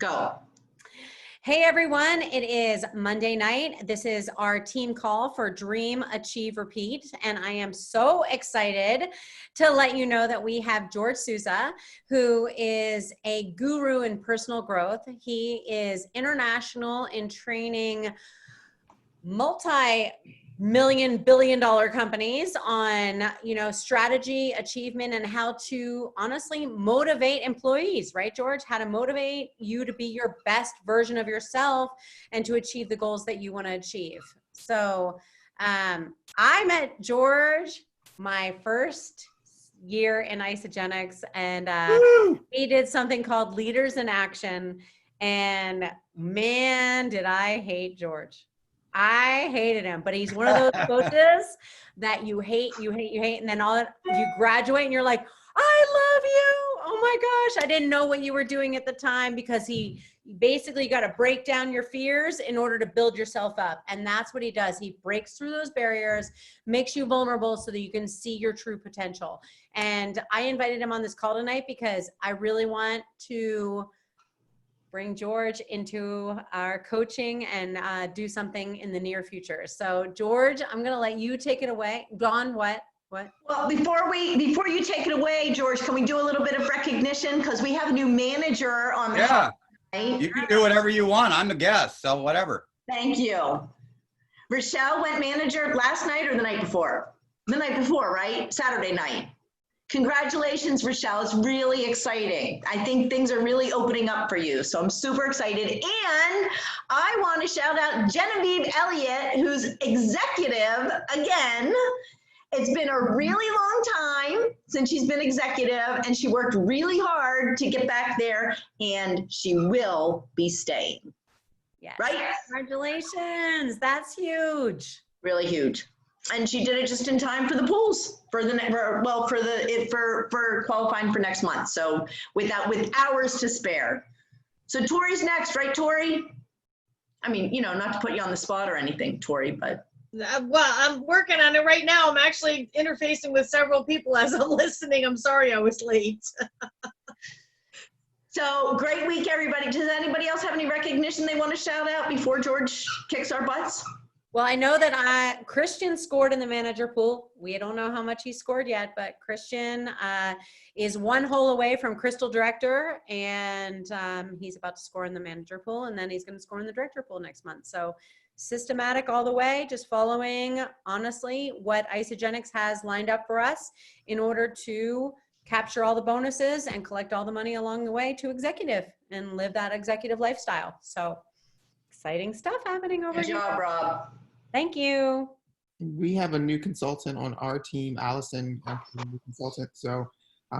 Go. Hey everyone, it is Monday night. This is our team call for Dream, Achieve, Repeat. And I am so excited to let you know that we have George Souza, who is a guru in personal growth. He is international in training multi-million, billion-dollar companies on, strategy, achievement, and how to honestly motivate employees, right, George? How to motivate you to be your best version of yourself and to achieve the goals that you want to achieve. So I met George my first year in Isogenics, and he did something called Leaders in Action. And man, did I hate George. I hated him, but he's one of those coaches that you hate, and then you graduate and you're like, I love you. Oh my gosh, I didn't know what you were doing at the time, because he basically got to break down your fears in order to build yourself up. And that's what he does. He breaks through those barriers, makes you vulnerable so that you can see your true potential. And I invited him on this call tonight because I really want to bring George into our coaching and do something in the near future. So George, I'm going to let you take it away. Dawn, what? Well, before you take it away, George, can we do a little bit of recognition? Because we have a new manager on the Yeah, right? You can do whatever you want. I'm a guest, so whatever. Thank you. Rochelle went manager last night or the night before? The night before, right? Saturday night. Congratulations, Rochelle. It's really exciting. I think things are really opening up for you. So I'm super excited. And I want to shout out Genevieve Elliott, who's executive again. It's been a really long time since she's been executive, and she worked really hard to get back there, and she will be staying. Yes. Right? Congratulations. That's huge. Really huge. And she did it just in time for the pools for qualifying for next month. So with hours to spare. So Tori's next, right, Tori? I mean, not to put you on the spot or anything, Tori, but. Well, I'm working on it right now. I'm actually interfacing with several people as I'm listening. I'm sorry I was late. So great week, everybody. Does anybody else have any recognition they want to shout out before George kicks our butts? Well, I know that Christian scored in the manager pool. We don't know how much he scored yet, but Christian is one hole away from Crystal Director, and he's about to score in the manager pool, and then he's going to score in the director pool next month. So systematic all the way, just following, honestly, what Isogenics has lined up for us in order to capture all the bonuses and collect all the money along the way to executive and live that executive lifestyle. So exciting stuff happening over here. Good job, Rob. Thank you. We have a new consultant on our team, Allison, a new consultant. So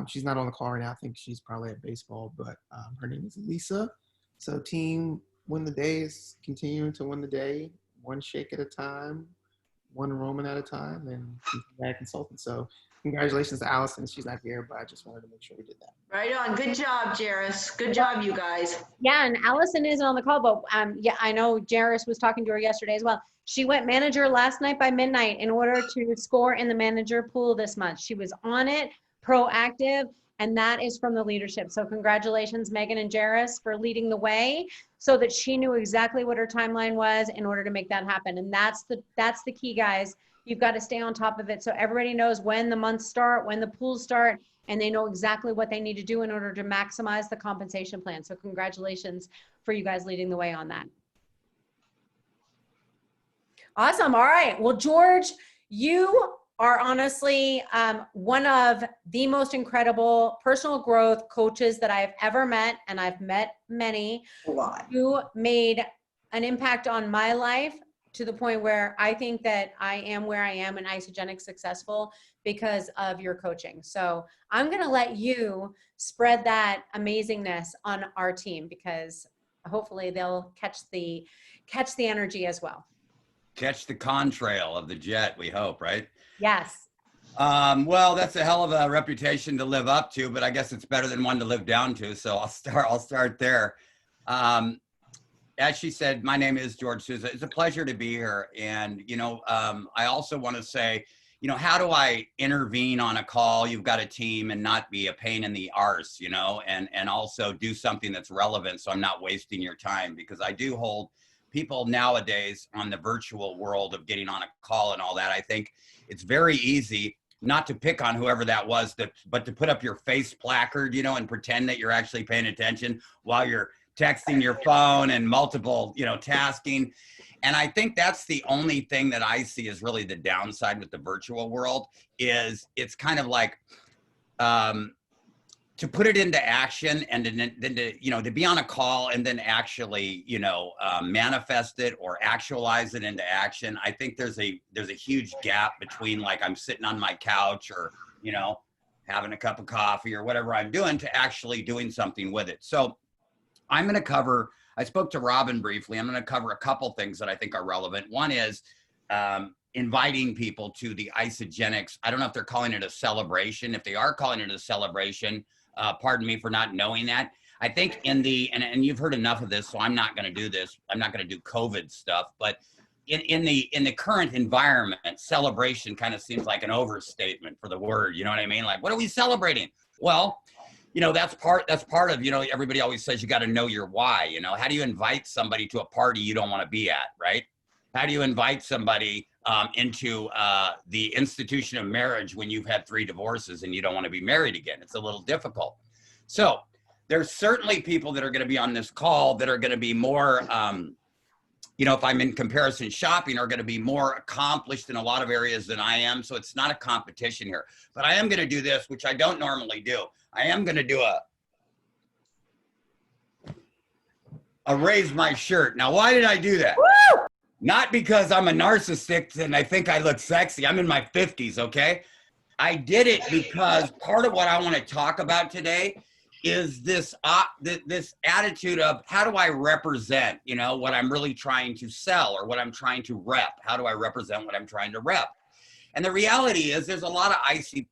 she's not on the call right now. I think she's probably at baseball, but her name is Lisa. So team, win the day is continuing to win the day, one shake at a time, one enrollment at a time, and she's a bad consultant. So congratulations to Allison. She's not here, but I just wanted to make sure we did that. Right on. Good job, Jairus. Good job, you guys. Yeah, and Allison isn't on the call, but yeah, I know Jairus was talking to her yesterday as well. She went manager last night by midnight in order to score in the manager pool this month. She was on it, proactive, and that is from the leadership. So congratulations, Megan and Jairus, for leading the way so that she knew exactly what her timeline was in order to make that happen. And that's the key, guys. You've got to stay on top of it so everybody knows when the months start, when the pools start, and they know exactly what they need to do in order to maximize the compensation plan. So congratulations for you guys leading the way on that. Awesome. All right. Well, George, you are honestly one of the most incredible personal growth coaches that I've ever met, and I've met many who made an impact on my life to the point where I think that I am where I am in Isogenics successful because of your coaching. So I'm going to let you spread that amazingness on our team, because hopefully they'll catch the energy as well. Catch the contrail of the jet, we hope, right? Yes. Well, that's a hell of a reputation to live up to, but I guess it's better than one to live down to. So I'll start there. As she said, my name is George Souza. It's a pleasure to be here. And, I also want to say, you know, how do I intervene on a call? You've got a team and not be a pain in the arse, you know, and also do something that's relevant so I'm not wasting your time, because I do hold people nowadays on the virtual world of getting on a call and all that. I think it's very easy not to pick on whoever that was, but to put up your face placard, you know, and pretend that you're actually paying attention while you're texting your phone and multiple, you know, tasking. And I think that's the only thing that I see is really the downside with the virtual world, is it's kind of like to put it into action and then to, you know, to be on a call and then actually, you know, manifest it or actualize it into action. I think there's a huge gap between, like, I'm sitting on my couch or, you know, having a cup of coffee or whatever I'm doing to actually doing something with it. So I'm going to cover, I spoke to Robin briefly. I'm going to cover a couple things that I think are relevant. One is inviting people to the Isogenics. I don't know if they're calling it a celebration. If they are calling it a celebration, pardon me for not knowing that. I think in the, and you've heard enough of this, so I'm not going to do this. I'm not going to do COVID stuff, but in the current environment, celebration kind of seems like an overstatement for the word. You know what I mean? Like, what are we celebrating? Well, you know, that's part of, you know, everybody always says you got to know your why. You know, how do you invite somebody to a party you don't want to be at, right? How do you invite somebody into the institution of marriage when you've had 3 divorces and you don't want to be married again? It's a little difficult. So there's certainly people that are going to be on this call that are going to be more, you know, if I'm in comparison shopping, are going to be more accomplished in a lot of areas than I am. So it's not a competition here. But I am going to do this, which I don't normally do. I am going to do a raise my shirt. Now, why did I do that? Woo! Not because I'm a narcissist and I think I look sexy. I'm in my 50s, okay? I did it because part of what I want to talk about today is this this attitude of how do I represent, you know, what I'm really trying to sell or what I'm trying to rep? How do I represent what I'm trying to rep? And the reality is there's a lot of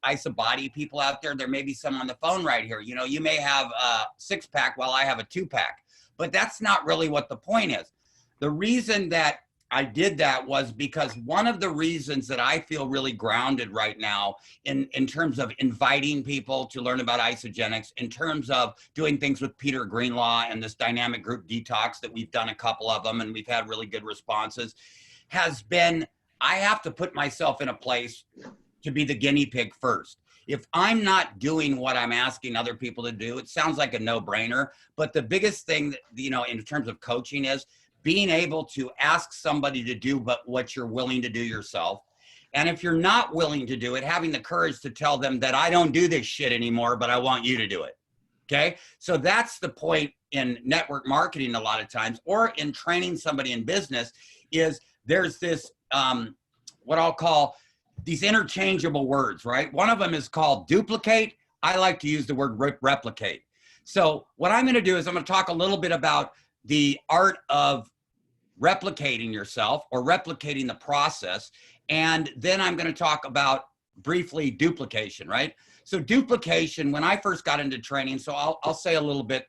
isobody people out there. There may be some on the phone right here. You know, you may have a 6-pack while I have a 2-pack, but that's not really what the point is. The reason that I did that was because one of the reasons that I feel really grounded right now in terms of inviting people to learn about Isogenics, in terms of doing things with Peter Greenlaw and this dynamic group detox that we've done a couple of them and we've had really good responses, has been I have to put myself in a place to be the guinea pig first. If I'm not doing what I'm asking other people to do, it sounds like a no-brainer, but the biggest thing that, you know, in terms of coaching is being able to ask somebody to do but what you're willing to do yourself. And if you're not willing to do it, having the courage to tell them that I don't do this shit anymore, but I want you to do it. Okay. So that's the point in network marketing a lot of times, or in training somebody in business, is there's this, what I'll call these interchangeable words, right? One of them is called duplicate. I like to use the word replicate. So what I'm going to do is I'm going to talk a little bit about the art of replicating yourself or replicating the process. And then I'm going to talk about briefly duplication, right? So duplication, when I first got into training, so I'll say a little bit,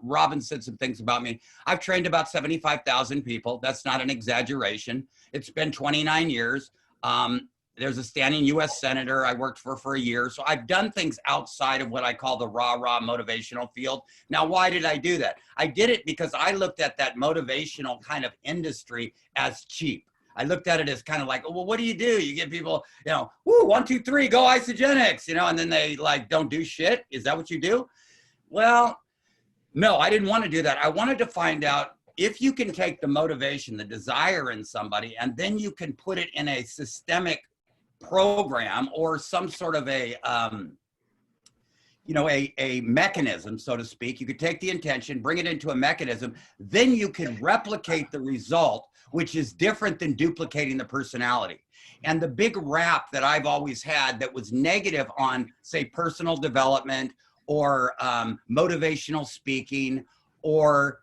Robin said some things about me. I've trained about 75,000 people. That's not an exaggeration. It's been 29 years. There's a standing US Senator I worked for a year. So I've done things outside of what I call the rah-rah motivational field. Now, why did I do that? I did it because I looked at that motivational kind of industry as cheap. I looked at it as kind of like, well, what do? You get people, you know, woo, 1, 2, 3, go Isogenics, you know, and then they like don't do shit. Is that what you do? Well, no, I didn't want to do that. I wanted to find out if you can take the motivation, the desire in somebody, and then you can put it in a systemic program or some sort of a, you know, a mechanism, so to speak. You could take the intention, bring it into a mechanism, then you can replicate the result, which is different than duplicating the personality. And the big rap that I've always had that was negative on, say, personal development or motivational speaking or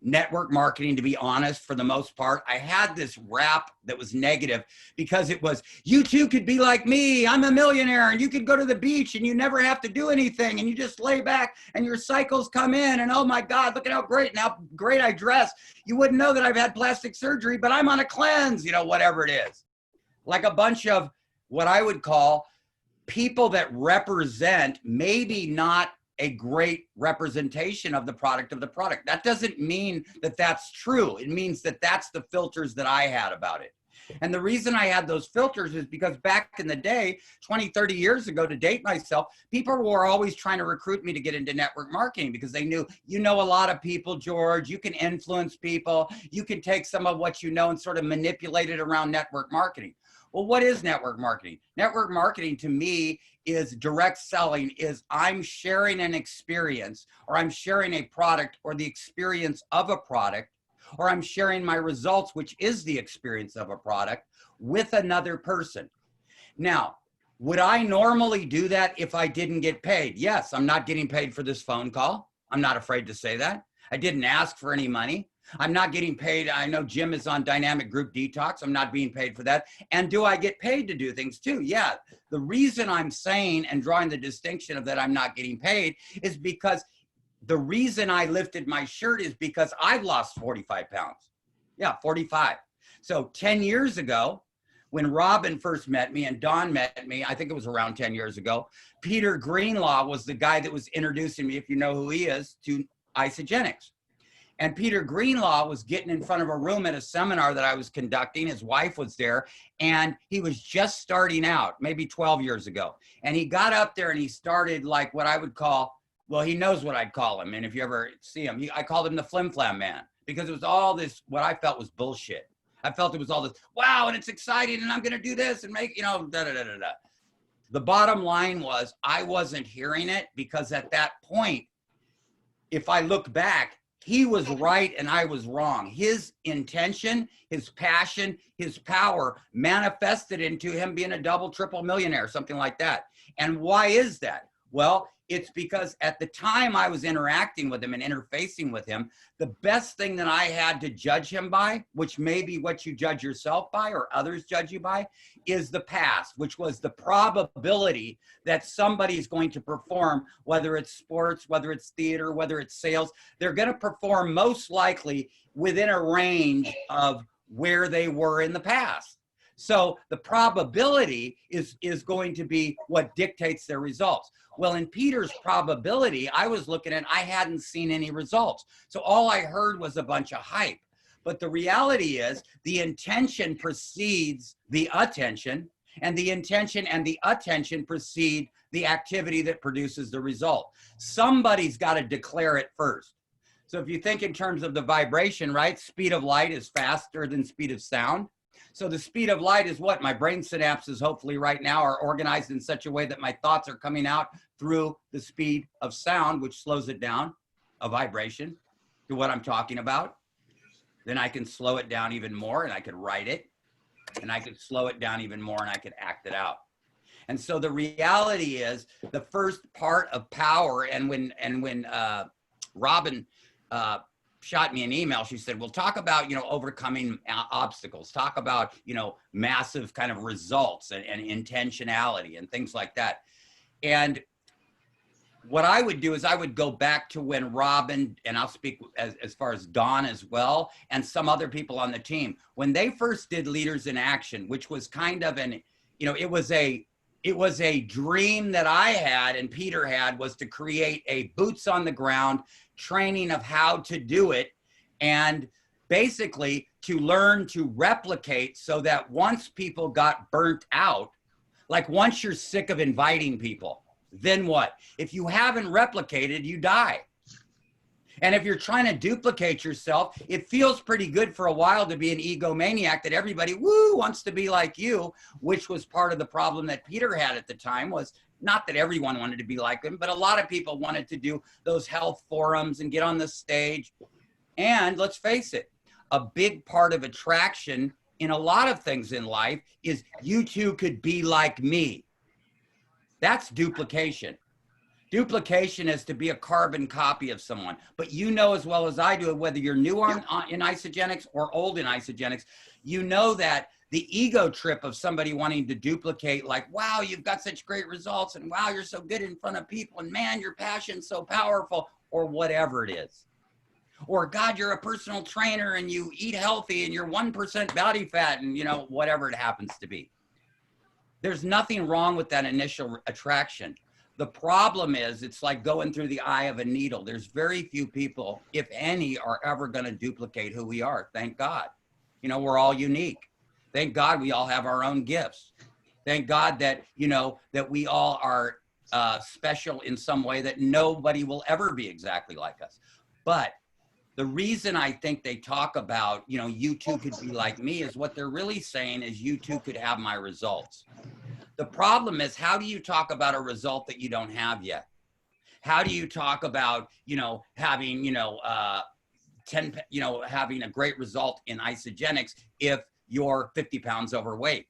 network marketing, to be honest, for the most part, I had this rap that was negative because it was, you too could be like me. I'm a millionaire and you could go to the beach and you never have to do anything and you just lay back and your cycles come in and oh my God, look at how great and how great I dress. You wouldn't know that I've had plastic surgery, but I'm on a cleanse, you know, whatever it is. Like a bunch of what I would call people that represent maybe not a great representation of the product. That doesn't mean that that's true. It means that that's the filters that I had about it. And the reason I had those filters is because back in the day, 20, 30 years ago, to date myself, people were always trying to recruit me to get into network marketing because they knew, you know, a lot of people, George, you can influence people. You can take some of what you know and sort of manipulate it around network marketing. Well, what is network marketing? Network marketing to me is direct selling, is I'm sharing an experience, or I'm sharing a product or the experience of a product, or I'm sharing my results, which is the experience of a product, with another person. Now, would I normally do that if I didn't get paid? Yes, I'm not getting paid for this phone call. I'm not afraid to say that. I didn't ask for any money. I'm not getting paid. I know Jim is on Dynamic Group Detox. I'm not being paid for that. And do I get paid to do things too? Yeah. The reason I'm saying and drawing the distinction of that I'm not getting paid is because the reason I lifted my shirt is because I've lost 45 pounds. Yeah, 45. So 10 years ago, when Robin first met me and Dawn met me, I think it was around 10 years ago, Peter Greenlaw was the guy that was introducing me, if you know who he is, to Isogenics. And Peter Greenlaw was getting in front of a room at a seminar that I was conducting. His wife was there, and he was just starting out, maybe 12 years ago. And he got up there and he started like what I would call, well, he knows what I'd call him. And if you ever see him, I called him the Flim Flam Man, because it was all this, what I felt was bullshit. I felt it was all this, wow, and it's exciting, and I'm going to do this and make, you know, da, da, da, da, da. The bottom line was I wasn't hearing it, because at that point, if I look back, he was right and I was wrong. His intention, his passion, his power manifested into him being a double, triple millionaire, something like that. And why is that? Well, it's because at the time I was interacting with him and interfacing with him, the best thing that I had to judge him by, which may be what you judge yourself by or others judge you by, is the past, which was the probability that somebody's going to perform, whether it's sports, whether it's theater, whether it's sales, they're going to perform most likely within a range of where they were in the past. So the probability is going to be what dictates their results. Well, in Peter's probability, I was looking at, I hadn't seen any results. So all I heard was a bunch of hype. But the reality is the intention precedes the attention, and the intention and the attention precede the activity that produces the result. Somebody's got to declare it first. So if you think in terms of the vibration, right? Speed of light is faster than speed of sound. So the speed of light is what? My brain synapses, hopefully right now, are organized in such a way that my thoughts are coming out through the speed of sound, which slows it down, a vibration, to what I'm talking about. Then I can slow it down even more, and I could write it, and I could slow it down even more, and I could act it out. And so the reality is the first part of power, and when Robin shot me an email, she said, well, talk about, you know, overcoming obstacles, talk about, you know, massive kind of results and intentionality and things like that. And what I would do is I would go back to when Robin, and I'll speak as far as Dawn as well, and some other people on the team, when they first did Leaders in Action, which was kind of an, you know, it was a dream that I had and Peter had, was to create a boots on the ground training of how to do it, and basically to learn to replicate, so that once people got burnt out, like once you're sick of inviting people, then what? If you haven't replicated, you die. And if you're trying to duplicate yourself, it feels pretty good for a while to be an egomaniac that everybody, woo, wants to be like you, which was part of the problem that Peter had at the time. Was not that everyone wanted to be like him, but a lot of people wanted to do those health forums and get on the stage. And let's face it, a big part of attraction in a lot of things in life is you too could be like me. That's duplication. Duplication is to be a carbon copy of someone. But you know as well as I do, whether you're new in Isogenics or old in Isogenics, you know that the ego trip of somebody wanting to duplicate, like, wow, you've got such great results, and wow, you're so good in front of people, and man, your passion's so powerful, or whatever it is. Or God, you're a personal trainer and you eat healthy and you're 1% body fat, and you know, whatever it happens to be. There's nothing wrong with that initial attraction. The problem is it's like going through the eye of a needle. There's very few people, if any, are ever going to duplicate who we are. Thank God. You know, we're all unique. Thank God we all have our own gifts. Thank God that, you know, that we all are special in some way, that nobody will ever be exactly like us. But the reason I think they talk about, you know, you too could be like me, is what they're really saying is you too could have my results. The problem is, how do you talk about a result that you don't have yet? How do you talk about, you know, having, you know, having a great result in isogenics if you're 50 pounds overweight?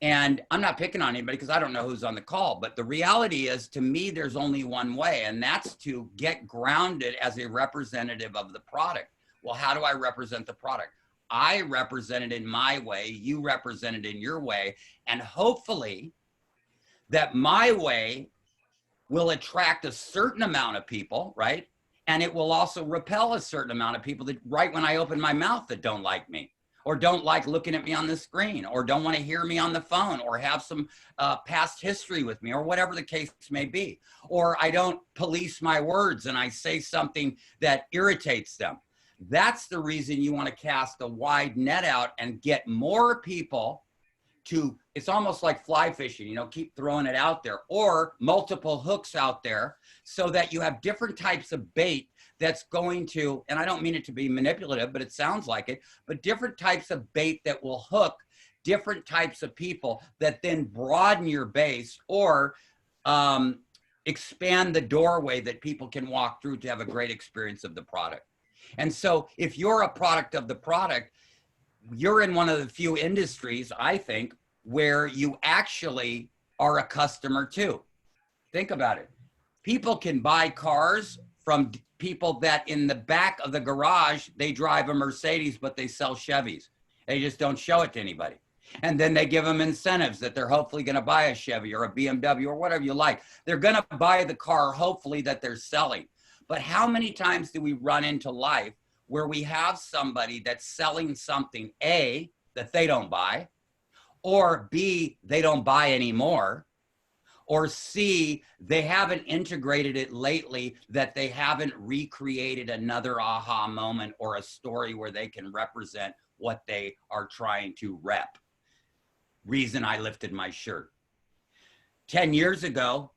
And I'm not picking on anybody because I don't know who's on the call, but the reality is, to me, there's only one way, and that's to get grounded as a representative of the product. Well, how do I represent the product? I represent it in my way, you represent it in your way, and hopefully that my way will attract a certain amount of people, right? And it will also repel a certain amount of people that right when I open my mouth that don't like me, or don't like looking at me on the screen, or don't want to hear me on the phone, or have some past history with me, or whatever the case may be. Or I don't police my words and I say something that irritates them. That's the reason you want to cast a wide net out and get more people to, it's almost like fly fishing, you know, keep throwing it out there, or multiple hooks out there, so that you have different types of bait that's going to, and I don't mean it to be manipulative, but it sounds like it, but different types of bait that will hook different types of people that then broaden your base, or expand the doorway that people can walk through to have a great experience of the product. And so if you're a product of the product, you're in one of the few industries, I think, where you actually are a customer too. Think about it. People can buy cars from people that in the back of the garage, they drive a Mercedes, but they sell Chevys. They just don't show it to anybody. And then they give them incentives that they're hopefully going to buy a Chevy or a BMW or whatever you like. They're going to buy the car, hopefully, that they're selling. But how many times do we run into life where we have somebody that's selling something, A, that they don't buy, or B, they don't buy anymore, or C, they haven't integrated it lately, that they haven't recreated another aha moment or a story where they can represent what they are trying to rep. Reason I lifted my shirt. 10 years ago,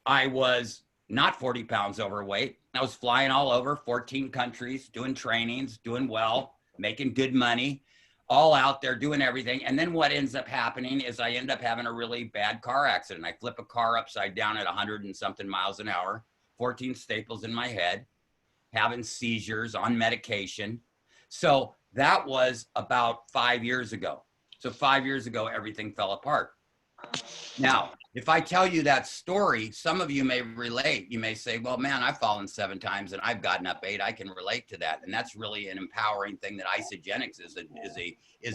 I was not 40 pounds overweight. I was flying all over 14 countries, doing trainings, doing well, making good money, all out there doing everything. And then what ends up happening is I end up having a really bad car accident. I flip a car upside down at 100 and something miles an hour, 14 staples in my head, having seizures, on medication. So that was about 5 years ago. So 5 years ago, everything fell apart. Now, if I tell you that story, some of you may relate. You may say, well, man, I've fallen 7 times and I've gotten up 8. I can relate to that. And that's really an empowering thing that isogenics is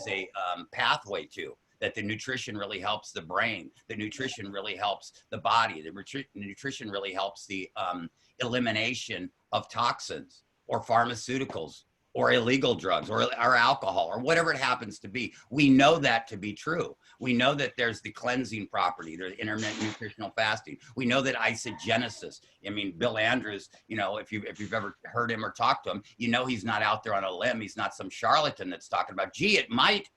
a pathway to, that the nutrition really helps the brain. The nutrition really helps the body. The nutrition really helps the elimination of toxins or pharmaceuticals or illegal drugs or alcohol or whatever it happens to be. We know that to be true. We know that there's the cleansing property, there's intermittent nutritional fasting. We know that isogenesis, I mean, Bill Andrews, you know, if you've ever heard him or talked to him, you know he's not out there on a limb. He's not some charlatan that's talking about, gee, it might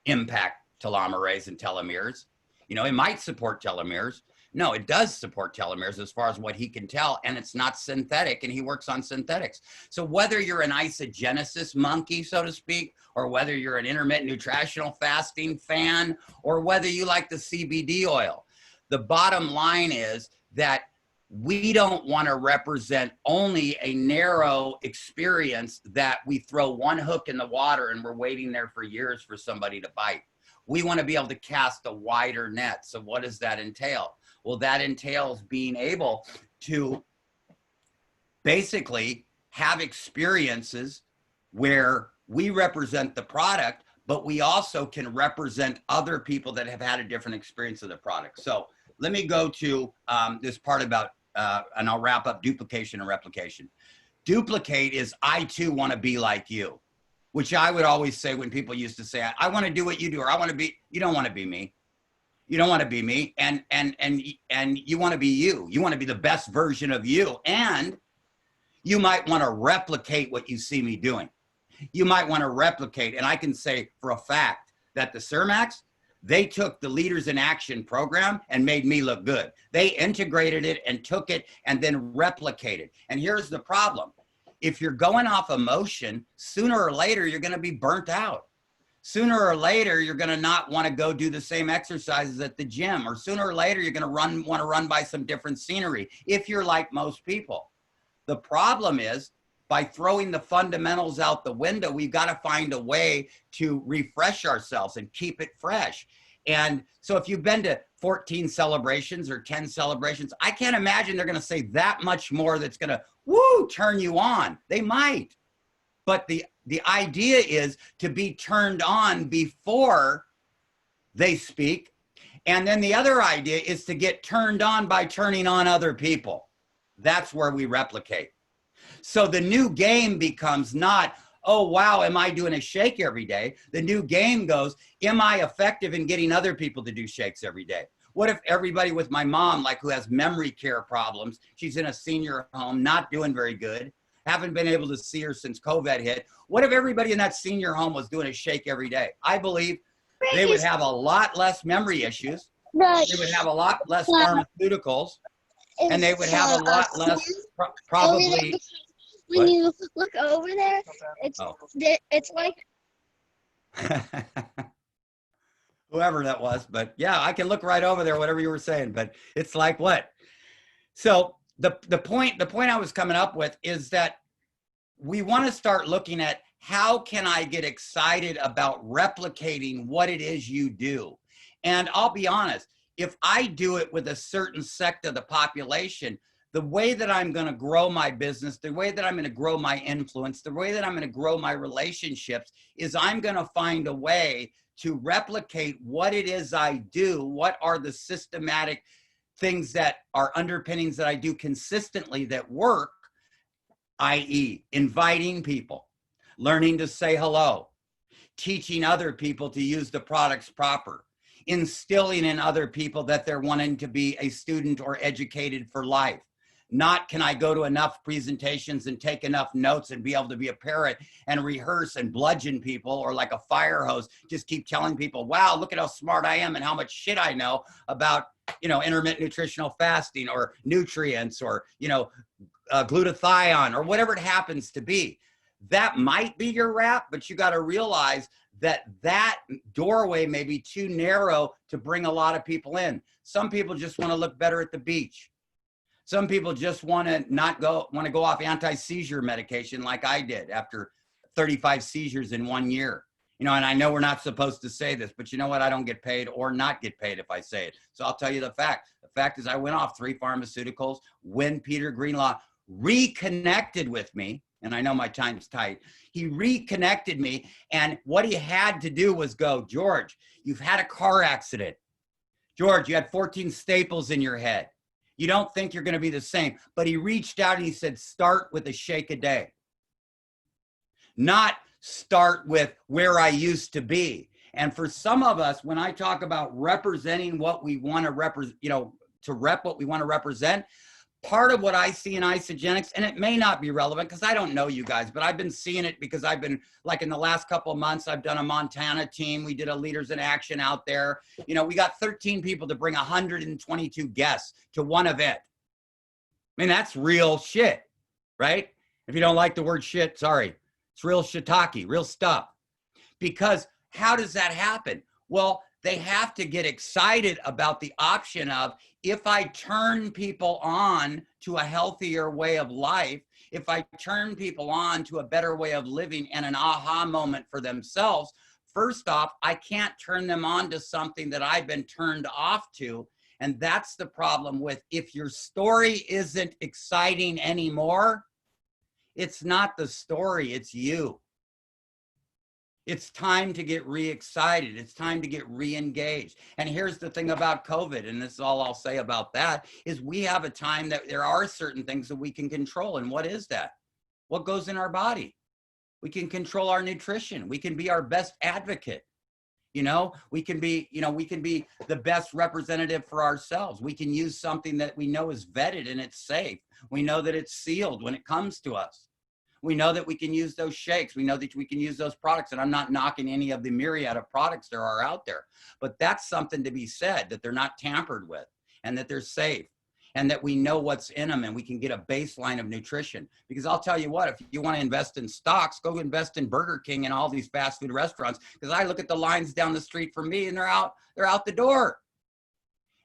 impact telomerase and telomeres. You know, it might support telomeres. No, it does support telomeres as far as what he can tell, and it's not synthetic, and he works on synthetics. So whether you're an isogenesis monkey, so to speak, or whether you're an intermittent nutritional fasting fan, or whether you like the CBD oil, the bottom line is that we don't want to represent only a narrow experience that we throw one hook in the water and we're waiting there for years for somebody to bite. We want to be able to cast a wider net. So what does that entail? Well, that entails being able to basically have experiences where we represent the product, but we also can represent other people that have had a different experience of the product. So let me go to this part about, and I'll wrap up duplication and replication. Duplicate is, I too want to be like you, which I would always say when people used to say, I want to do what you do, or I want to be, you don't want to be me. You don't want to be me. And you want to be you. You want to be the best version of you. And you might want to replicate what you see me doing. You might want to replicate. And I can say for a fact that the Cermax, they took the Leaders in Action program and made me look good. They integrated it and took it and then replicated. And here's the problem. If you're going off emotion, sooner or later, you're going to be burnt out. Sooner or later, you're going to not want to go do the same exercises at the gym, or sooner or later, you're going to want to run by some different scenery if you're like most people. The problem is, by throwing the fundamentals out the window, we've got to find a way to refresh ourselves and keep it fresh. And so if you've been to 14 celebrations or 10 celebrations, I can't imagine they're going to say that much more that's going to, woo, turn you on. They might. But the idea is to be turned on before they speak. And then the other idea is to get turned on by turning on other people. That's where we replicate. So the new game becomes not, oh, wow, am I doing a shake every day? The new game goes, am I effective in getting other people to do shakes every day? What if everybody with my mom, like who has memory care problems, she's in a senior home, not doing very good, haven't been able to see her since COVID hit. What if everybody in that senior home was doing a shake every day? I believe they would have a lot less memory issues. They would have a lot less pharmaceuticals. And they would have a lot less, probably. When you look over there, it's like. Whoever that was, but yeah, I can look right over there, whatever you were saying, but it's like what? So the point I was coming up with is that we want to start looking at how can I get excited about replicating what it is you do? And I'll be honest, if I do it with a certain sect of the population, the way that I'm going to grow my business, the way that I'm going to grow my influence, the way that I'm going to grow my relationships is I'm going to find a way to replicate what it is I do. What are the systematic things that are underpinnings that I do consistently that work, i.e. inviting people, learning to say hello, teaching other people to use the products proper, instilling in other people that they're wanting to be a student or educated for life. Not can I go to enough presentations and take enough notes and be able to be a parrot and rehearse and bludgeon people, or like a fire hose, just keep telling people, wow, look at how smart I am and how much shit I know about, intermittent nutritional fasting or nutrients or, glutathione or whatever it happens to be. That might be your rap, but you got to realize that doorway may be too narrow to bring a lot of people in. Some people just want to look better at the beach. Some people just want to go off anti-seizure medication like I did after 35 seizures in 1 year. And I know we're not supposed to say this, but you know what? I don't get paid or not get paid if I say it. So I'll tell you the fact. The fact is I went off 3 pharmaceuticals when Peter Greenlaw reconnected with me. And I know my time's tight. He reconnected me. And what he had to do was go, George, you've had a car accident. George, you had 14 staples in your head. You don't think you're going to be the same. But he reached out and he said, start with a shake a day. Not start with where I used to be. And for some of us, when I talk about representing what we want to represent, to rep what we want to represent, part of what I see in Isogenics, and it may not be relevant because I don't know you guys, but I've been seeing it because I've been, like in the last couple of months, I've done a Montana team. We did a Leaders in Action out there. We got 13 people to bring 122 guests to one event. I mean, that's real shit, right? If you don't like the word shit, sorry. It's real shiitake, real stuff. Because how does that happen? Well, they have to get excited about the option of, if I turn people on to a healthier way of life, if I turn people on to a better way of living and an aha moment for themselves, first off, I can't turn them on to something that I've been turned off to. And that's the problem with, if your story isn't exciting anymore, it's not the story, it's you. It's time to get re-excited. It's time to get re-engaged. And here's the thing about COVID, and this is all I'll say about that, is we have a time that there are certain things that we can control. And what is that? What goes in our body? We can control our nutrition. We can be our best advocate. You know, we can be, you know, we can be the best representative for ourselves. We can use something that we know is vetted and it's safe. We know that it's sealed when it comes to us. We know that we can use those shakes. We know that we can use those products. And I'm not knocking any of the myriad of products there are out there, but that's something to be said, that they're not tampered with and that they're safe and that we know what's in them and we can get a baseline of nutrition. Because I'll tell you what, if you want to invest in stocks, go invest in Burger King and all these fast food restaurants. Because I look at the lines down the street from me and they're out the door.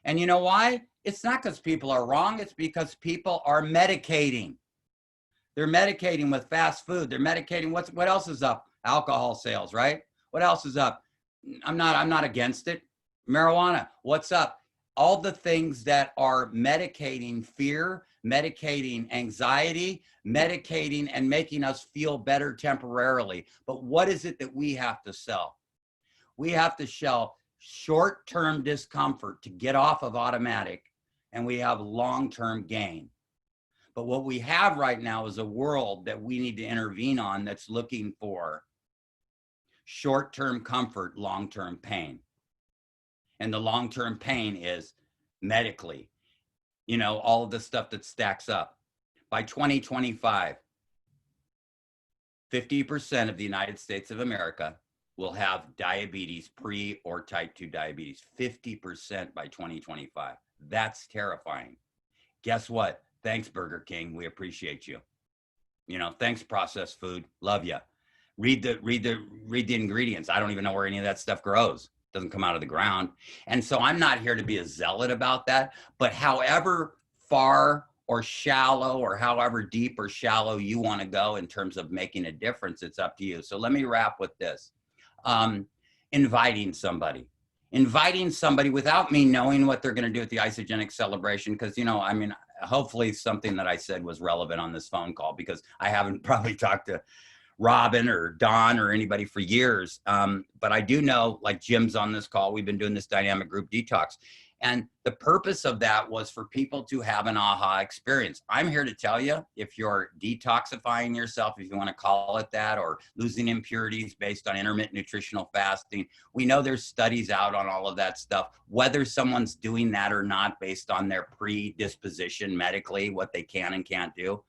And you know why? It's not because people are wrong. It's because people are medicating. They're medicating with fast food. They're medicating. What else is up? Alcohol sales, right? What else is up? I'm not against it. Marijuana, what's up? All the things that are medicating fear, medicating anxiety, medicating and making us feel better temporarily. But what is it that we have to sell? We have to sell short-term discomfort to get off of automatic, and we have long-term gain. But what we have right now is a world that we need to intervene on that's looking for short-term comfort, long-term pain. And the long-term pain is medically, you know, all of the stuff that stacks up. By 2025, 50% of the United States of America will have diabetes, pre or type 2 diabetes. 50% by 2025. That's terrifying. Guess what? Thanks, Burger King. We appreciate you. You know, thanks, processed food. Love you. Read the ingredients. I don't even know where any of that stuff grows. It doesn't come out of the ground. And so I'm not here to be a zealot about that. But however far or shallow or however deep or shallow you want to go in terms of making a difference, it's up to you. So let me wrap with this. Inviting somebody without me knowing what they're going to do at the isogenic celebration. Because, you know, I mean, hopefully something that I said was relevant on this phone call, because I haven't probably talked to Robin or Don or anybody for years. But I do know, like Jim's on this call, we've been doing this dynamic group detox. And the purpose of that was for people to have an aha experience. I'm here to tell you, if you're detoxifying yourself, if you want to call it that, or losing impurities based on intermittent nutritional fasting, we know there's studies out on all of that stuff, whether someone's doing that or not based on their predisposition medically, what they can and can't do.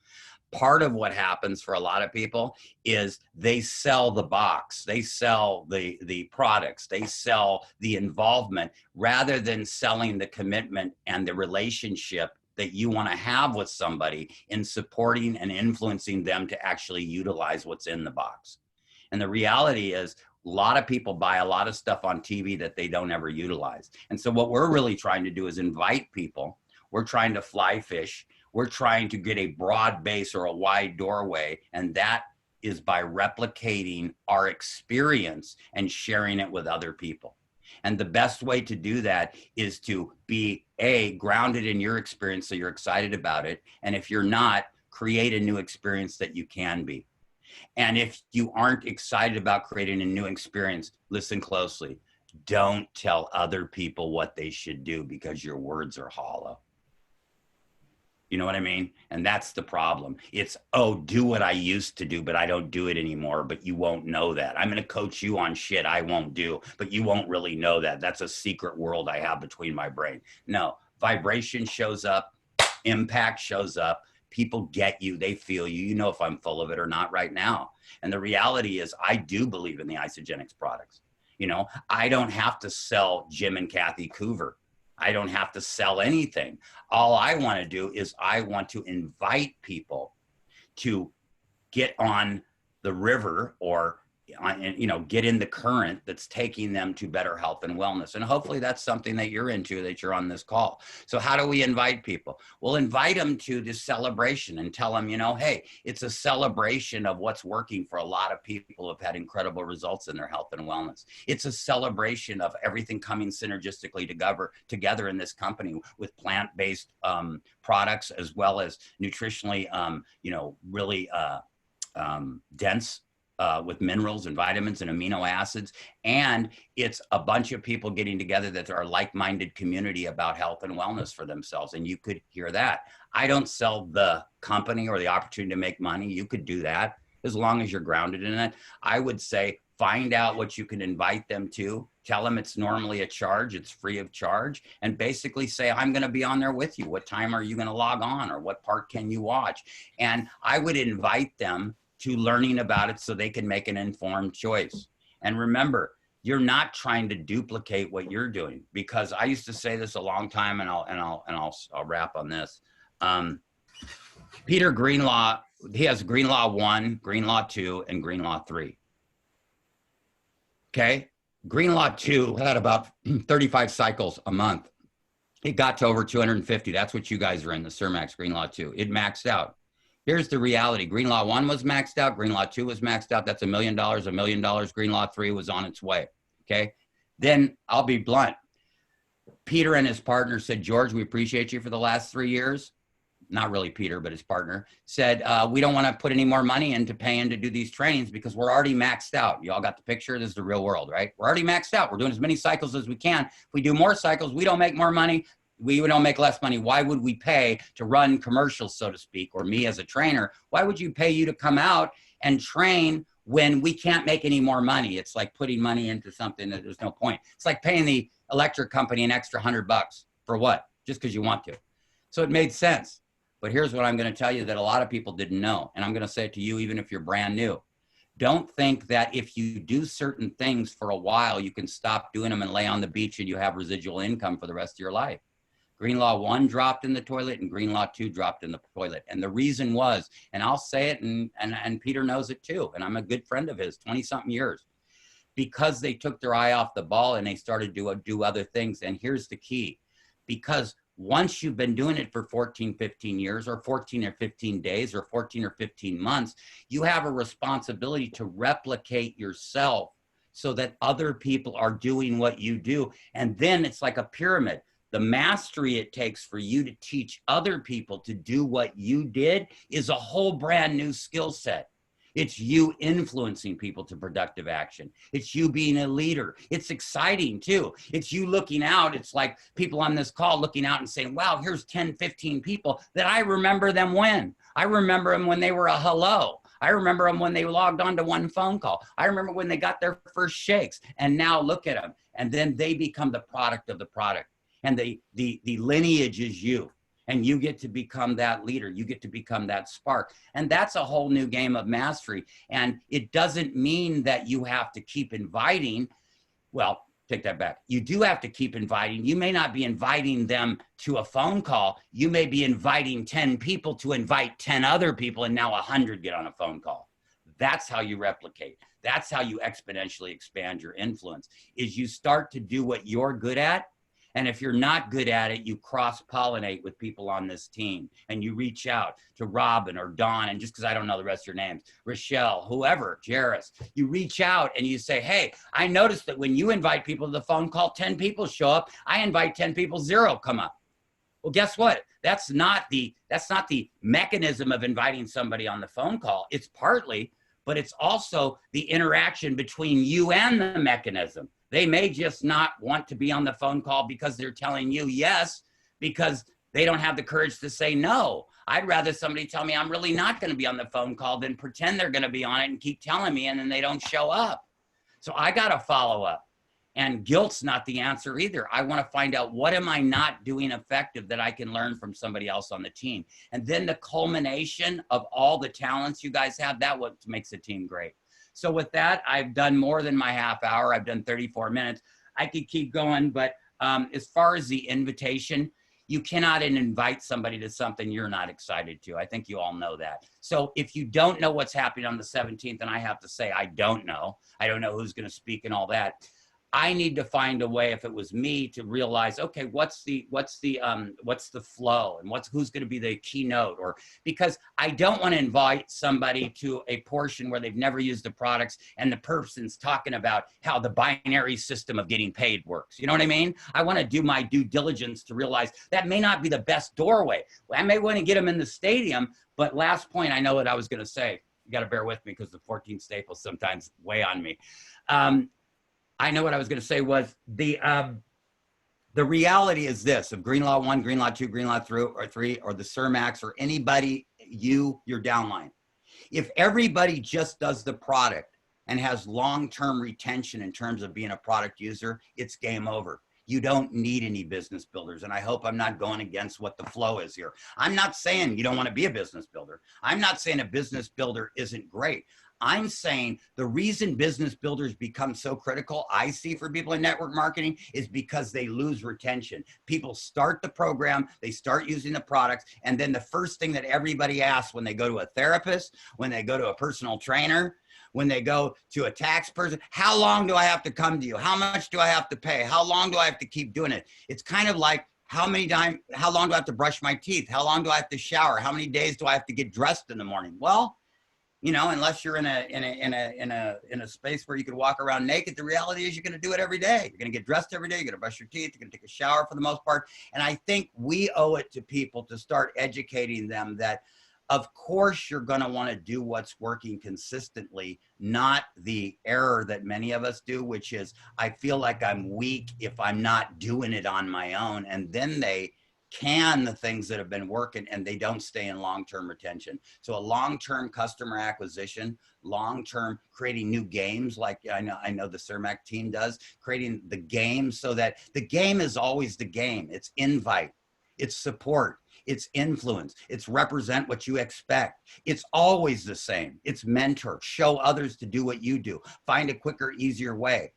Part of what happens for a lot of people is they sell the box, they sell the products, they sell the involvement, rather than selling the commitment and the relationship that you want to have with somebody in supporting and influencing them to actually utilize what's in the box. And the reality is, a lot of people buy a lot of stuff on TV that they don't ever utilize. And so what we're really trying to do is invite people. We're trying to fly fish. We're trying to get a broad base or a wide doorway, and that is by replicating our experience and sharing it with other people. And the best way to do that is to be grounded in your experience so you're excited about it. And if you're not, create a new experience that you can be. And if you aren't excited about creating a new experience, listen closely. Don't tell other people what they should do, because your words are hollow. You know what I mean? And that's the problem. It's, oh, do what I used to do, but I don't do it anymore, but you won't know that. I'm going to coach you on shit I won't do, but you won't really know that. That's a secret world I have between my brain. No, vibration shows up, impact shows up. People get you, they feel you. You know if I'm full of it or not right now. And the reality is, I do believe in the isogenics products. You know, I don't have to sell Jim and Kathy Coover. I don't have to sell anything. All I want to do is I want to invite people to get on the river, or you know, get in the current that's taking them to better health and wellness. And hopefully that's something that you're into, that you're on this call. So how do we invite people? We'll invite them to this celebration and tell them, you know, hey, it's a celebration of what's working for a lot of people who have had incredible results in their health and wellness. It's a celebration of everything coming synergistically together in this company, with plant-based products, as well as nutritionally, you know, really dense with minerals and vitamins and amino acids. And it's a bunch of people getting together that are like-minded community about health and wellness for themselves. And you could hear that. I don't sell the company or the opportunity to make money. You could do that. as long as you're grounded in it. I would say find out what you can invite them to. Tell them it's normally a charge, it's free of charge, and basically say, I'm going to be on there with you. What time are you going to log on, or what part can you watch? And I would invite them to learning about it so they can make an informed choice. And remember, you're not trying to duplicate what you're doing, because I used to say this a long time, and I'll wrap on this. Peter Greenlaw, he has Greenlaw 1, Greenlaw 2, and Greenlaw 3. Okay. Greenlaw 2 had about 35 cycles a month. It got to over 250. That's what you guys are in, the Surmax Greenlaw 2. It maxed out. Here's the reality. Greenlaw 1 was maxed out. Greenlaw 2 was maxed out. That's $1 million, $1 million. Greenlaw 3 was on its way. Okay. Then I'll be blunt. Peter and his partner said, George, we appreciate you for the last 3 years. Not really Peter, but his partner said, we don't want to put any more money into paying to do these trainings because we're already maxed out. You all got the picture? This is the real world, right? We're already maxed out. We're doing as many cycles as we can. If we do more cycles, we don't make more money. We don't make less money. Why would we pay to run commercials, so to speak, or me as a trainer? Why would you pay you to come out and train when we can't make any more money? It's like putting money into something that there's no point. It's like paying the electric company an extra $100 for what? Just because you want to. So it made sense. But here's what I'm going to tell you that a lot of people didn't know. And I'm going to say it to you, even if you're brand new. Don't think that if you do certain things for a while, you can stop doing them and lay on the beach and you have residual income for the rest of your life. Greenlaw 1 dropped in the toilet and Greenlaw 2 dropped in the toilet. And the reason was, and I'll say it, and Peter knows it too, and I'm a good friend of his, 20-something years, because they took their eye off the ball and they started to do other things. And here's the key, because once you've been doing it for 14, 15 years, or 14 or 15 days, or 14 or 15 months, you have a responsibility to replicate yourself so that other people are doing what you do. And then it's like a pyramid. The mastery it takes for you to teach other people to do what you did is a whole brand new skill set. It's you influencing people to productive action. It's you being a leader. It's exciting too. It's you looking out. It's like people on this call looking out and saying, wow, here's 10, 15 people that I remember them when. I remember them when they were a hello. I remember them when they logged on to one phone call. I remember when they got their first shakes, and now look at them. And then they become the product of the product. And the lineage is you. And you get to become that leader. You get to become that spark. And that's a whole new game of mastery. And it doesn't mean that you have to keep inviting. Well, take that back. You do have to keep inviting. You may not be inviting them to a phone call. You may be inviting 10 people to invite 10 other people, and now 100 get on a phone call. That's how you replicate. That's how you exponentially expand your influence, is you start to do what you're good at. And if you're not good at it, you cross-pollinate with people on this team, and you reach out to Robin or Dawn, and just because I don't know the rest of your names, Rochelle, whoever, Jairus, you reach out and you say, hey, I noticed that when you invite people to the phone call, 10 people show up. I invite 10 people, 0 come up. Well, guess what? That's not the mechanism of inviting somebody on the phone call. It's partly, but it's also the interaction between you and the mechanism. They may just not want to be on the phone call because they're telling you yes, because they don't have the courage to say no. I'd rather somebody tell me I'm really not going to be on the phone call than pretend they're going to be on it and keep telling me, and then they don't show up. So I got to follow up. And guilt's not the answer either. I want to find out, what am I not doing effective that I can learn from somebody else on the team? And then the culmination of all the talents you guys have, that's what makes a team great. So with that, I've done more than my half hour. I've done 34 minutes. I could keep going, but as far as the invitation, you cannot invite somebody to something you're not excited to. I think you all know that. So if you don't know what's happening on the 17th, and I have to say, I don't know who's going to speak and all that, I need to find a way, if it was me, to realize, okay, what's the flow, and who's going to be the keynote, or because I don't want to invite somebody to a portion where they've never used the products and the person's talking about how the binary system of getting paid works. You know what I mean? I want to do my due diligence to realize that may not be the best doorway. I may want to get them in the stadium, but last point, I know what I was going to say. You got to bear with me because the 14 staples sometimes weigh on me. I know what I was going to say was the reality is this, of Greenlaw 1, Greenlaw 2, Greenlaw 3, or the Surmax, or anybody, your downline. If everybody just does the product and has long-term retention in terms of being a product user, it's game over. You don't need any business builders. And I hope I'm not going against what the flow is here. I'm not saying you don't want to be a business builder. I'm not saying a business builder isn't great. I'm saying the reason business builders become so critical, I see for people in network marketing, is because they lose retention. People start the program, they start using the products, and then the first thing that everybody asks when they go to a therapist, when they go to a personal trainer, when they go to a tax person, how long do I have to come to you? How much do I have to pay? How long do I have to keep doing it? It's kind of like, how long do I have to brush my teeth? How long do I have to shower? How many days do I have to get dressed in the morning? Well, you know, unless you're in a space where you can walk around naked, the reality is you're going to do it every day. You're going to get dressed every day. You're going to brush your teeth. You're going to take a shower for the most part. And I think we owe it to people to start educating them that, of course, you're going to want to do what's working consistently, not the error that many of us do, which is I feel like I'm weak if I'm not doing it on my own. And then they can the things that have been working and they don't stay in long-term retention. So a long-term customer acquisition, long-term creating new games, like I know the Cermak team does, creating the game so that the game is always the game. It's invite, it's support, it's influence, it's represent what you expect. It's always the same. It's mentor, show others to do what you do, find a quicker, easier way.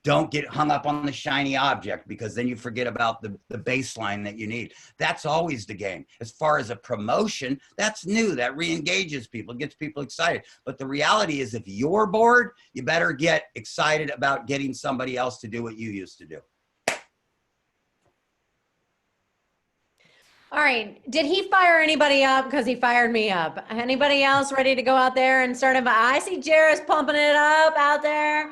Don't get hung up on the shiny object because then you forget about the baseline that you need. That's always the game. As far as a promotion, that's new. That re-engages people, gets people excited. But the reality is if you're bored, you better get excited about getting somebody else to do what you used to do. All right. Did he fire anybody up? Because he fired me up. Anybody else ready to go out there and start? I see Jairus pumping it up out there.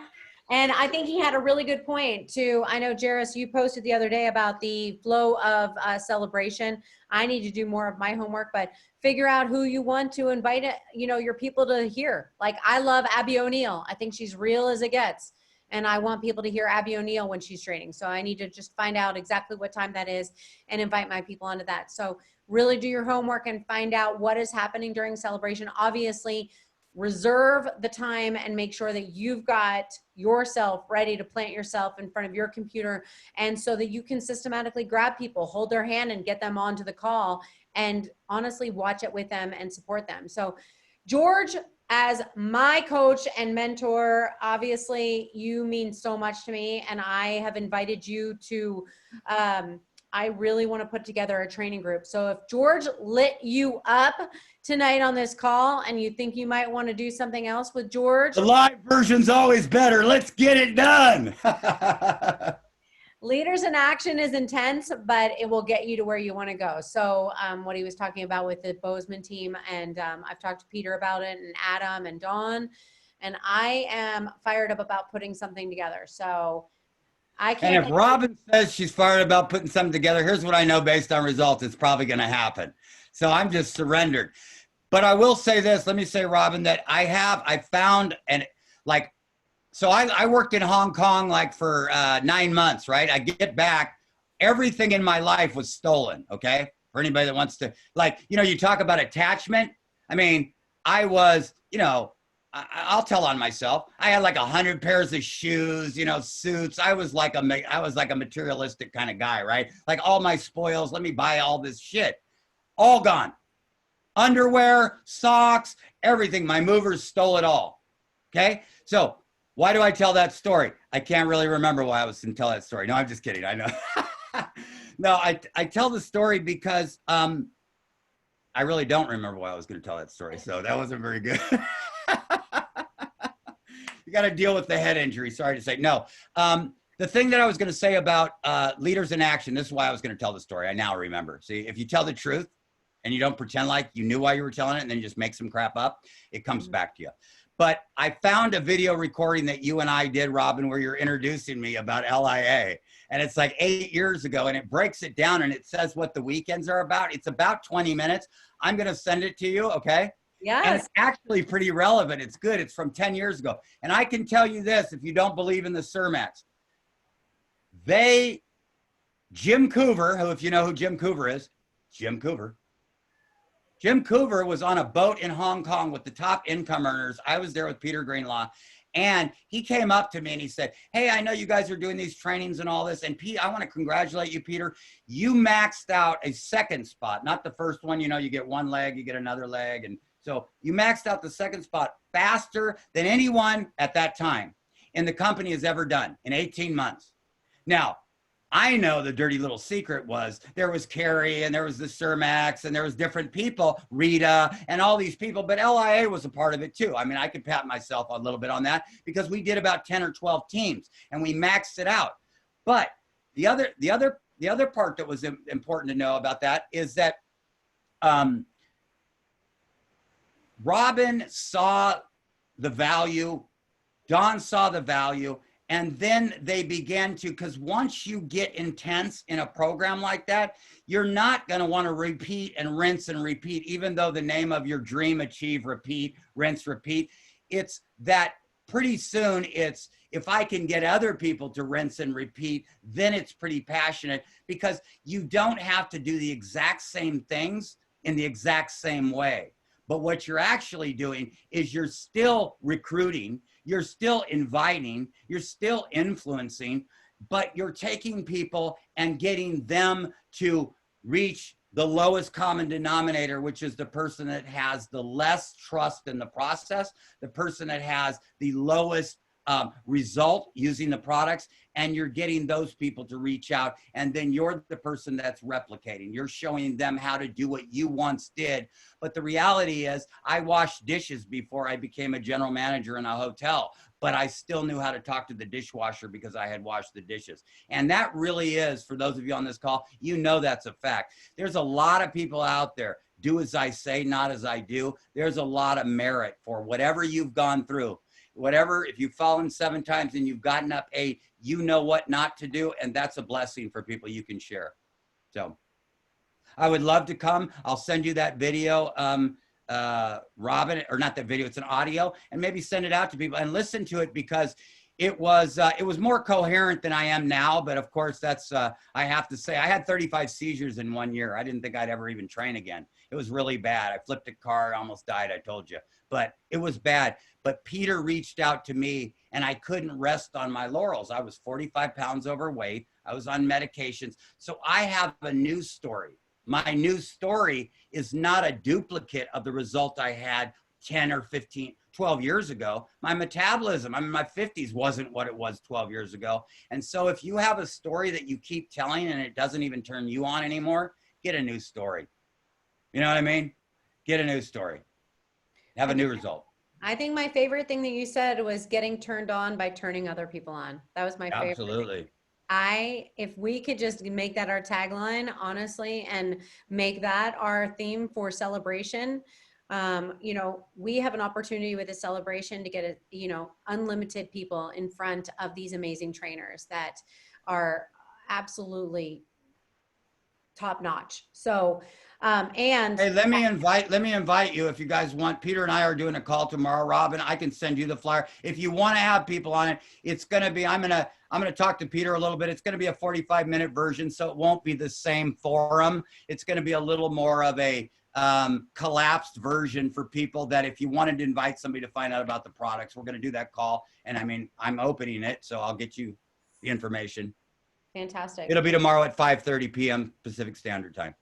And I think he had a really good point too. I know, Jairus, you posted the other day about the flow of celebration. I need to do more of my homework, but figure out who you want to invite, your people to hear. Like, I love Abby O'Neill. I think she's real as it gets. And I want people to hear Abby O'Neill when she's training. So I need to just find out exactly what time that is and invite my people onto that. So really do your homework and find out what is happening during celebration. Obviously, reserve the time and make sure that you've got yourself ready to plant yourself in front of your computer, and so that you can systematically grab people, hold their hand and get them onto the call, and honestly watch it with them and support them. So George, as my coach and mentor, obviously you mean so much to me, and I have invited you to I really want to put together a training group. So if George lit you up tonight on this call and you think you might want to do something else with George. The live version's always better. Let's get it done. Leaders in Action is intense, but it will get you to where you want to go. So what he was talking about with the Bozeman team, and I've talked to Peter about it, and Adam and Dawn, and I am fired up about putting something together. So I can't. And if Robin says she's fired about putting something together, here's what I know based on results, it's probably going to happen. So I'm just surrendered. But I will say this, let me say, Robin, that I found, and like, so I worked in Hong Kong like for 9 months, right? I get back, everything in my life was stolen, okay? For anybody that wants to, like, you talk about attachment. I mean, I was, I'll tell on myself. I had like 100 pairs of shoes, suits. I was like a materialistic kind of guy, right? Like all my spoils, let me buy all this shit. All gone. Underwear, socks, everything. My movers stole it all. Okay? So why do I tell that story? I can't really remember why I was going to tell that story. No, I'm just kidding. I know. No, I tell the story because I really don't remember why I was going to tell that story. So that wasn't very good. You got to deal with the head injury. Sorry to say. No. The thing that I was going to say about leaders in action, this is why I was going to tell the story. I now remember. See, if you tell the truth and you don't pretend like you knew why you were telling it and then you just make some crap up, it comes back to you. But I found a video recording that you and I did, Robin, where you're introducing me about LIA. And it's like 8 years ago, and it breaks it down and it says what the weekends are about. It's about 20 minutes. I'm going to send it to you, okay? Yes. And it's actually pretty relevant. It's good. It's from 10 years ago. And I can tell you this, if you don't believe in the Cermaks, Jim Coover, who, if you know who Jim Coover is, Jim Coover, Jim Coover was on a boat in Hong Kong with the top income earners. I was there with Peter Greenlaw. And he came up to me and he said, hey, I know you guys are doing these trainings and all this. And Pete, I want to congratulate you, Peter. You maxed out a second spot, not the first one. You know, you get one leg, you get another leg. And so you maxed out the second spot faster than anyone at that time in the company has ever done in 18 months. Now, I know the dirty little secret was there was Carrie and there was the Cermax and there was different people, Rita and all these people, but LIA was a part of it too. I mean, I could pat myself a little bit on that because we did about 10 or 12 teams and we maxed it out. But the other part that was important to know about that is that Robin saw the value, Don saw the value, and then they began to, because once you get intense in a program like that, you're not going to want to repeat and rinse and repeat, even though the name of your dream, achieve, repeat, rinse, repeat. It's that pretty soon it's, if I can get other people to rinse and repeat, then it's pretty passionate because you don't have to do the exact same things in the exact same way. But what you're actually doing is you're still recruiting, you're still inviting, you're still influencing, but you're taking people and getting them to reach the lowest common denominator, which is the person that has the less trust in the process, the person that has the lowest result using the products, and you're getting those people to reach out, and then you're the person that's replicating. You're showing them how to do what you once did. But the reality is, I washed dishes before I became a general manager in a hotel, but I still knew how to talk to the dishwasher because I had washed the dishes. And that really is, for those of you on this call, you know that's a fact. There's a lot of people out there, do as I say, not as I do. There's a lot of merit for whatever you've gone through. Whatever, if you've fallen 7 times and you've gotten up 8, you know what not to do, and that's a blessing for people you can share. So I would love to come. I'll send you that video, Robin, or not that video, it's an audio, and maybe send it out to people and listen to it because it was more coherent than I am now. But of course, that's, I have to say, I had 35 seizures in 1 year. I didn't think I'd ever even train again. It was really bad. I flipped a car, almost died, I told you, but it was bad. But Peter reached out to me and I couldn't rest on my laurels. I was 45 pounds overweight. I was on medications. So I have a news story. My news story is not a duplicate of the result I had 10 or 15, 12 years ago. My metabolism, I'm in my 50s, wasn't what it was 12 years ago. And so if you have a story that you keep telling and it doesn't even turn you on anymore, get a new story. You know what I mean? Get a new story. Have a new result. I think my favorite thing that you said was getting turned on by turning other people on. That was my favorite. Absolutely. If we could just make that our tagline, honestly, and make that our theme for celebration, you know, we have an opportunity with a celebration to get unlimited people in front of these amazing trainers that are absolutely top notch. So, and hey, let me invite you if you guys want. Peter and I are doing a call tomorrow. Robin, I can send you the flyer. If you want to have people on it, it's going to be, I'm going to talk to Peter a little bit. It's going to be a 45-minute version, so it won't be the same forum. It's going to be a little more of a collapsed version for people that if you wanted to invite somebody to find out about the products, we're going to do that call. And I mean, I'm opening it, so I'll get you the information. Fantastic. It'll be tomorrow at 5:30 p.m. Pacific Standard Time.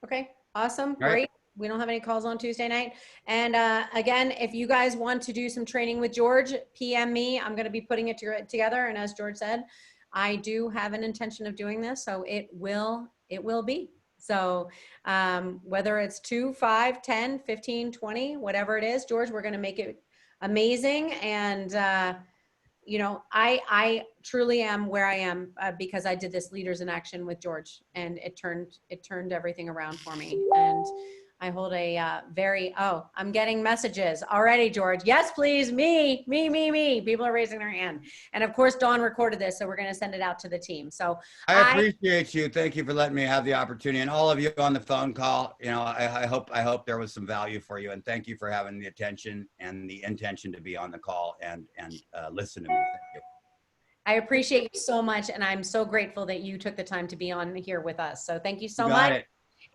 Okay, awesome, All right. great. We don't have any calls on Tuesday night. And again, if you guys want to do some training with George, PM me. I'm going to be putting it together. And as George said, I do have an intention of doing this, so it will be. So whether it's 2, 5, 10, 15, 20, whatever it is, George, we're going to make it amazing. And you know, I truly am where I am because I did this Leaders in Action with George, and it turned everything around for me. And I hold a I'm getting messages already, George. Yes, please. Me. People are raising their hand. And of course, Dawn recorded this, so we're going to send it out to the team. So I appreciate you. Thank you for letting me have the opportunity, and all of you on the phone call. You know, I hope there was some value for you, and thank you for having the attention and the intention to be on the call and listen to me. Thank you. I appreciate you so much, and I'm so grateful that you took the time to be on here with us. So thank you so You got much. it.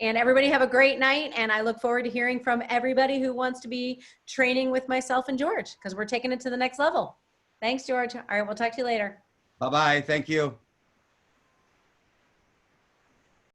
And everybody have a great night. And I look forward to hearing from everybody who wants to be training with myself and George, because we're taking it to the next level. Thanks, George. All right, we'll talk to you later. Bye-bye. Thank you.